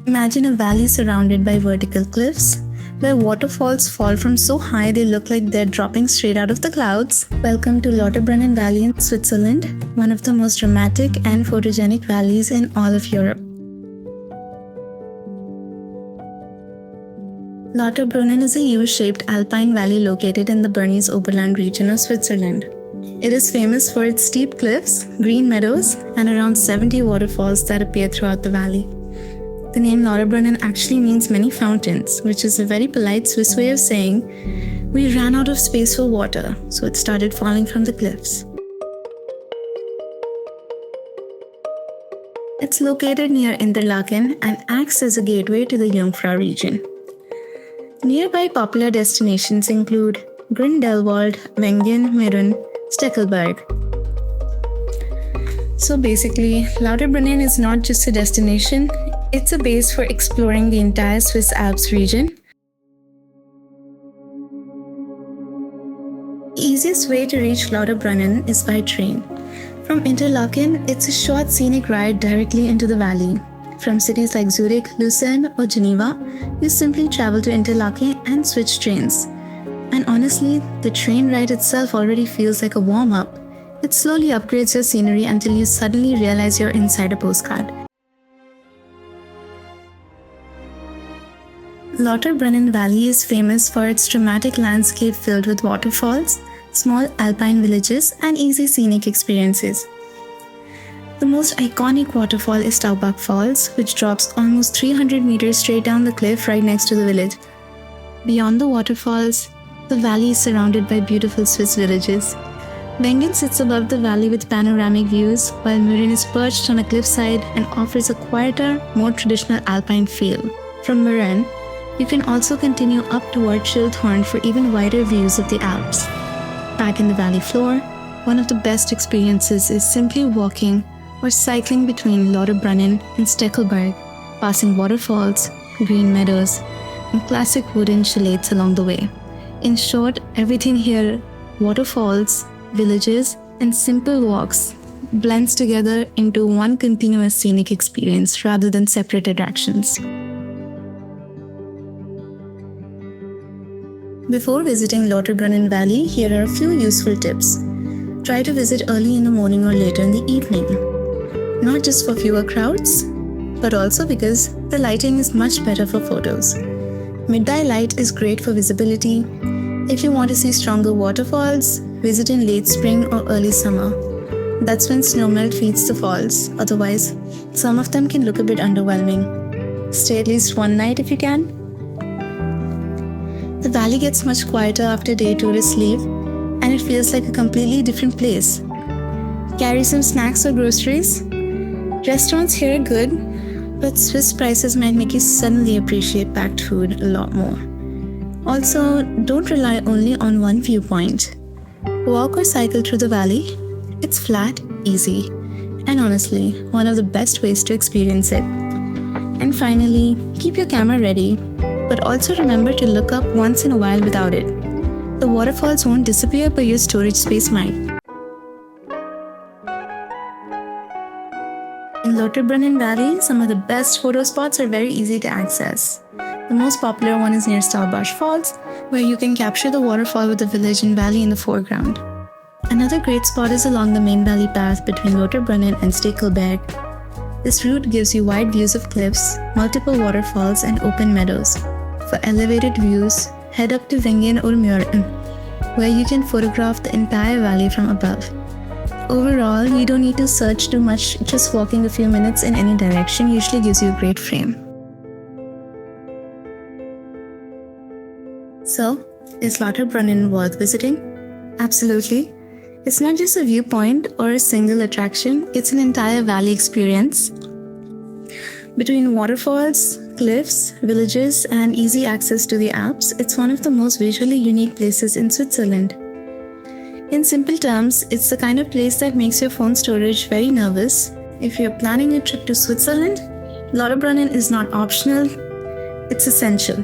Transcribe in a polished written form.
Imagine a valley surrounded by vertical cliffs, where waterfalls fall from so high they look like they're dropping straight out of the clouds. Welcome to Lauterbrunnen Valley in Switzerland, one of the most dramatic and photogenic valleys in all of Europe. Lauterbrunnen is a U-shaped alpine valley located in the Bernese Oberland region of Switzerland. It is famous for its steep cliffs, green meadows, and around 70 waterfalls that appear throughout the valley. The name Lauterbrunnen actually means many fountains, which is a very polite Swiss way of saying, we ran out of space for water, so it started falling from the cliffs. It's located near Interlaken and acts as a gateway to the Jungfrau region. Nearby popular destinations include Grindelwald, Wengen, Murren, Steckelberg. So basically, Lauterbrunnen is not just a destination, it's a base for exploring the entire Swiss Alps region. The easiest way to reach Lauterbrunnen is by train. From Interlaken, it's a short scenic ride directly into the valley. From cities like Zurich, Lucerne, or Geneva, you simply travel to Interlaken and switch trains. And honestly, the train ride itself already feels like a warm-up. It slowly upgrades your scenery until you suddenly realize you're inside a postcard. Lauterbrunnen Valley is famous for its dramatic landscape filled with waterfalls, small alpine villages, and easy scenic experiences. The most iconic waterfall is Staubbach Falls, which drops almost 300 meters straight down the cliff right next to the village. Beyond the waterfalls, the valley is surrounded by beautiful Swiss villages. Wengen sits above the valley with panoramic views, while Murren is perched on a cliffside and offers a quieter, more traditional alpine feel. From Murren, you can also continue up toward Schildhorn for even wider views of the Alps. Back in the valley floor, one of the best experiences is simply walking or cycling between Lauterbrunnen and Steckelberg, passing waterfalls, green meadows, and classic wooden chalets along the way. In short, everything here, waterfalls, villages, and simple walks, blends together into one continuous scenic experience rather than separate attractions. Before visiting Lauterbrunnen Valley, here are a few useful tips. Try to visit early in the morning or later in the evening. Not just for fewer crowds, but also because the lighting is much better for photos. Midday light is great for visibility. If you want to see stronger waterfalls, visit in late spring or early summer. That's when snowmelt feeds the falls, otherwise, some of them can look a bit underwhelming. Stay at least one night if you can. The valley gets much quieter after day tourists leave, and it feels like a completely different place. Carry some snacks or groceries. Restaurants here are good, but Swiss prices might make you suddenly appreciate packed food a lot more. Also, don't rely only on one viewpoint. Walk or cycle through the valley. It's flat, easy, and honestly, one of the best ways to experience it. And finally, keep your camera ready, but also remember to look up once in a while without it. The waterfalls won't disappear, but your storage space might. In Lauterbrunnen Valley, some of the best photo spots are very easy to access. The most popular one is near Staubbach Falls, where you can capture the waterfall with the village and valley in the foreground. Another great spot is along the main valley path between Lauterbrunnen and Steckelberg. This route gives you wide views of cliffs, multiple waterfalls, and open meadows. For elevated views, head up to Wengen or Mürren, where you can photograph the entire valley from above. Overall, you don't need to search too much, just walking a few minutes in any direction usually gives you a great frame. So, is Lauterbrunnen worth visiting? Absolutely. It's not just a viewpoint or a single attraction, it's an entire valley experience. Between waterfalls, cliffs, villages, and easy access to the Alps, it's one of the most visually unique places in Switzerland. In simple terms, it's the kind of place that makes your phone storage very nervous. If you're planning a trip to Switzerland, Lauterbrunnen is not optional, it's essential.